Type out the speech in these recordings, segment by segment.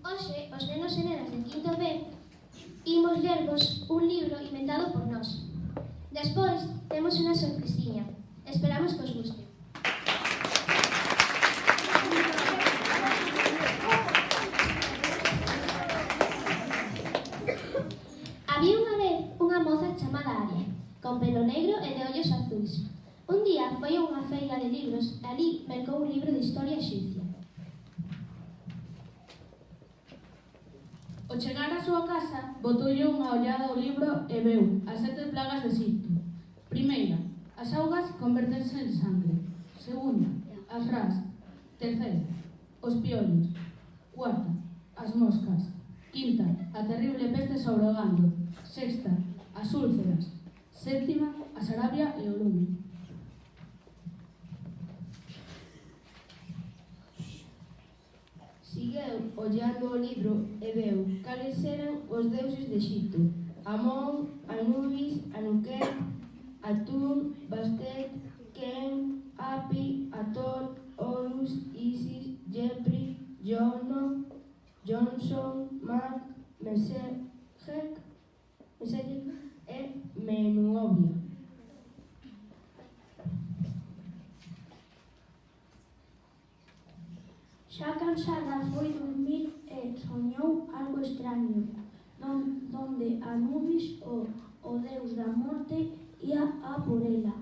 Hoxe, os nenos e nenas de quinto B imos lervos un libro inventado por nós. Despois, temos unha sorpresiña. Esperamos que os guste. Había unha vez unha moza chamada Aria, con pelo negro e de ollos azuis. Un día foi a unha feira de libros e ali mercou un libro de historia egipcia. Ao chegar á súa casa, botoulle unha ollada ao libro e veu as 7 plagas de Egipto. Primeira, as augas converterse en sangre. Segunda, as rás. Terceira, os piollos. Cuarta, as moscas. Quinta, a terrible peste sobre o gando. Sexta, as úlceras. Séptima, a sarabia e o lume. Segueu ollando o libro e veu cales eran os deuses de Exipto: Amón, Anubis, Anuket, Atún, Bastet, Ken, Api, Ator, Horus, Isis, Jepri, Jono, Johnson, Mac, Mesejek e Menuobia. Xa cansada foi dormir e soñou algo extraño, donde Anubis, o deus da morte, ia a por ela.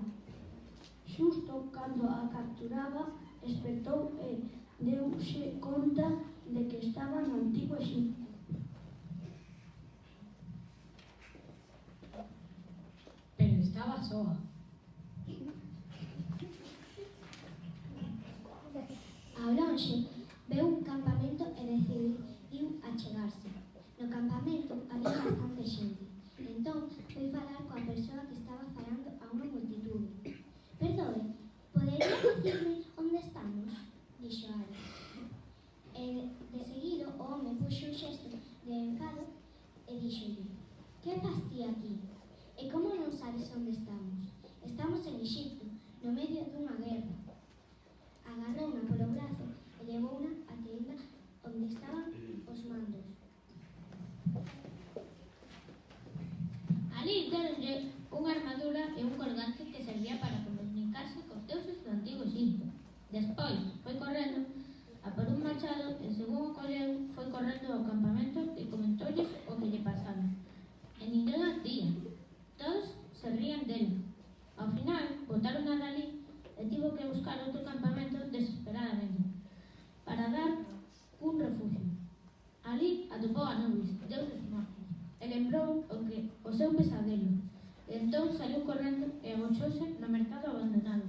Xusto cando a capturaba, despertou e deuse conta de que estaba no antigo Egipto. Pero estaba soa. Ao lonxe, veu un campamento e decidiu achegarse. No campamento había bastante xente. Entón, foi falar coa persoa que estaba falando a unha multitude. «Perdoe, podería dicirme onde estamos?» dixo Aria. E de seguido o home puxo un xesto de enfado e díxolle: «Que fas ti aquí? E como non sabes onde estamos? Estamos en Exipto, no medio dunha guerra». Agarrouna polo brazo e levouna á tenda onde estaban os mandos. Alí deronlle unha armadura e un colgante que servía para comunicarse cos deuses do antigo Egipto. Despois foi correndo a por un machado e, según o colleu, foi correndo ao campamento e comentoulles o que lle pasaba. E ninguén a tía. Todos se rían dela. Ao final, botaron a Dalí e tivo que buscar outro campamento desesperadamente para dar un refugio. Alí atopou a Anubis, deus dos mortos, e lembrou o seu pesadelo. E entón saliu correndo e agochouse no mercado abandonado.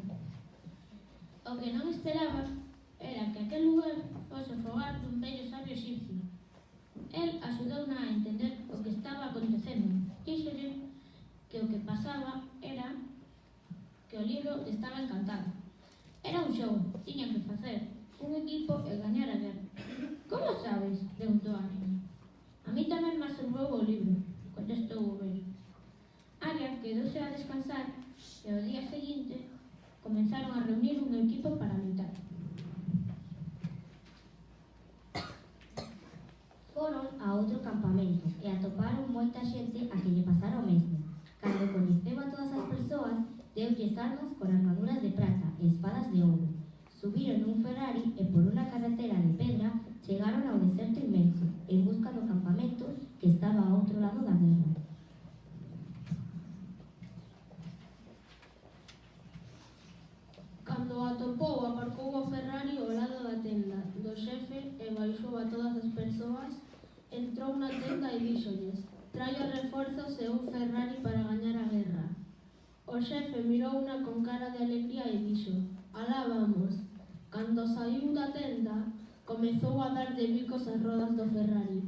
O que non esperaba era que aquel lugar fose o fogar dun vello sabio egipcio. El axudouna a entender o que estaba acontecendo. Díxolle que o que pasaba era que o libro estaba encantado. Era un xogo, tiña que facer un equipo e gañar a guerra. «Como sabes?», preguntou a niña. «A mí tamén me servou o libro», contestou o vello. Aria quedouse a descansar e ao día seguinte comenzaron a reunir un equipo para lutar. Foron a outro campamento e atoparon moita xente a que lle pasara o mesmo. Cando coñeceu a todas as persoas, deulles armas con armaduras de prata e espadas de ouro. Subiron nun Ferrari e por unha carretera de pedra chegaron ao deserto inmenso, en busca do campamento que estaba ao outro lado da guerra. Cando o atopou, aparcou o Ferrari ao lado da tenda do xefe e baixou a todas as persoas. Entrou na tenda e díxolles: «Traio reforzos e un Ferrari para gañar a guerra». O xefe mirouna con cara de alegría e dixo: «Alá vamos». Cando saiu da tenda, comezou a dar de bicos as rodas do Ferrari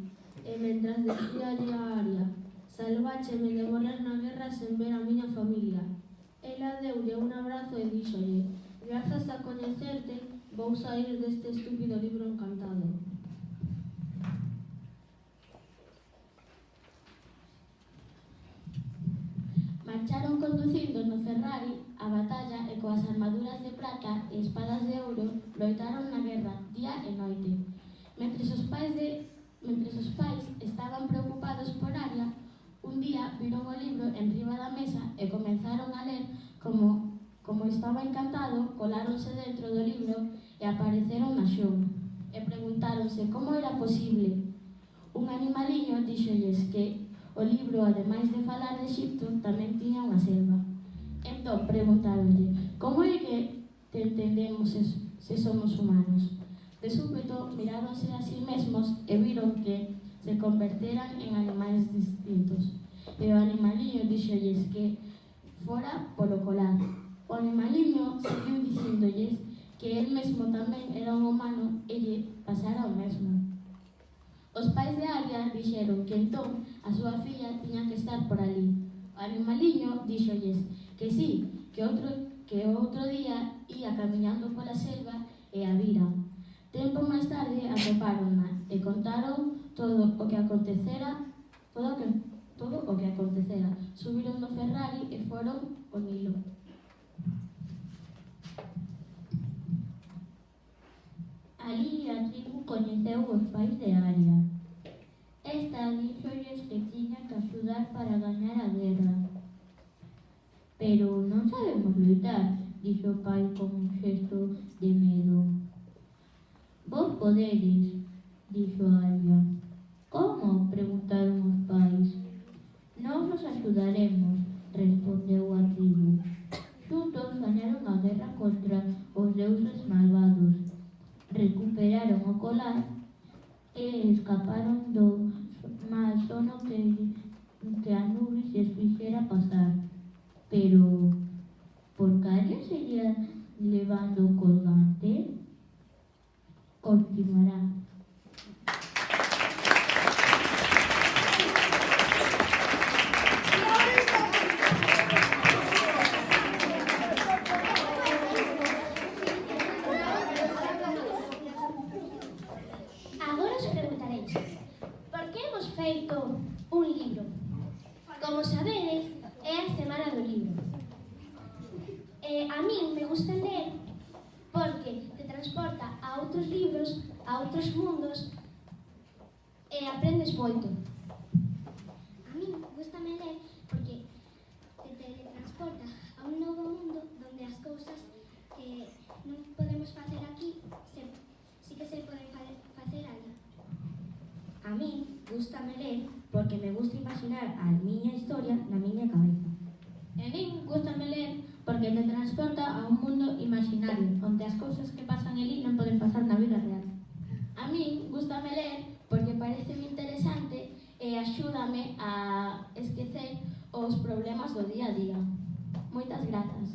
e mentras dicíalle a Aria: «Salvácheme de morrer na guerra sen ver a miña familia». Ela deulle un abrazo e díxolle: «Grazas a coñecerte, vou saír deste estúpido libro encantado». Marcharon conducindo no Ferrari a batalla e coas armaduras de prata e espadas de ouro loitaron na guerra día e noite. Mentres os pais de Mentres os pais estaban preocupados por Aria, un día viron o libro enriba da mesa e comenzaron a ler como estaba encantado, coláronse dentro do libro e apareceron na xunta e preguntáronse como era posible. Un animaliño díxolles que o libro, ademais de falar de Egipto, tamén tiña unha selva. Entón preguntáronlle, como é que te entendemos se somos humanos? De súpeto miráronse a sí mesmos e viron que se converteran en animais distintos. E o animaliño díxolles que fora polo colar. O animaliño seguiu dicindolles que el mesmo tamén era un humano e lle pasara o mesmo. Os pais de Aria dixeron que entón a súa filla tiña que estar por ali. O animaliño díxolles que sí, que outro día ia camiñando pola selva e a vira. Tempo máis tarde atopárona e contaron todo o que acontecera. Subiron no Ferrari e foron ao Nilo. Alí a tribu coñeceu os pais de Aria. Esta díxolles que tiña que axudar para gañar a guerra. Pero non sabemos loitar, dixo o pai con un xesto de medo. Vos podedes, dixo Aria. Como? Preguntaron os pais. Nós os axudaremos, respondeu a tribu. Xuntos gañaron a guerra contra os deuses malvados. Recuperaron o colar e escaparon do mal sono que Anubis lles fixera pasar. Pero, por que Aria seguía levando o colgante? Continuará. Agora os preguntaréis, por que hemos feito un libro? Como sabedes, é a semana do libro. A min me gusta ler porque te transporta a outros libros, a outros mundos e aprendes moito. A min gustame ler porque te teletransporta a un novo mundo donde as cousas que non podemos facer aquí sí que se poden facer ali. A min gustame ler porque me gusta imaginar a miña historia na miña cabeza. E a min gustame ler porque te transporta a un mundo imaginario, onde as cousas que pasan ali non poden pasar na vida real. A min gustame ler porque pareceme interesante e axúdame a esquecer os problemas do día a día. Moitas grazas.